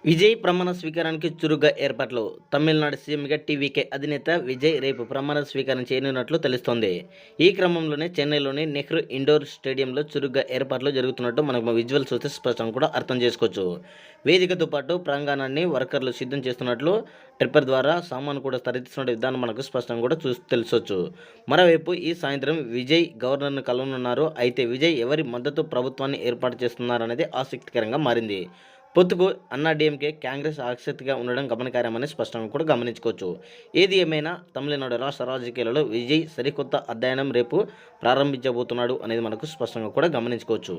విజయ్ ప్రమాణ స్వీకారానికి చురుగ్గా ఏర్పాట్లు. తమిళనాడు సీఎంగా టీవీకే అధినేత విజయ్ రేపు ప్రమాణ స్వీకారం చేయనున్నట్లు తెలుస్తోంది. ఈ క్రమంలోనే చెన్నైలోని నెహ్రూ ఇండోర్ స్టేడియంలో చురుగ్గా ఏర్పాట్లు జరుగుతున్నట్టు మనకు విజువల్ చూస్తే స్పష్టంగా కూడా అర్థం చేసుకోవచ్చు. వేదికతో పాటు ప్రాంగణాన్ని వర్కర్లు సిద్ధం చేస్తున్నట్లు ట్రిప్పర్ ద్వారా సామాను కూడా తరలిస్తున్న విధానం మనకు స్పష్టంగా కూడా తెలుసొచ్చు. మరోవైపు ఈ సాయంత్రం విజయ్ గవర్నర్ను కలవనున్నారు. అయితే విజయ్ ఎవరి మద్దతు ప్రభుత్వాన్ని ఏర్పాటు చేస్తున్నారనేది ఆసక్తికరంగా మారింది. పొత్తుకు అన్నాడీఎంకే, కాంగ్రెస్ ఆసక్తిగా ఉండడం గమనార్హమని స్పష్టంగా కూడా గమనించుకోవచ్చు. ఏది ఏమైనా తమిళనాడు రాష్ట్ర రాజకీయాలలో విజయ్ సరికొత్త అధ్యయనం రేపు ప్రారంభించబోతున్నాడు అనేది మనకు స్పష్టంగా కూడా గమనించుకోవచ్చు.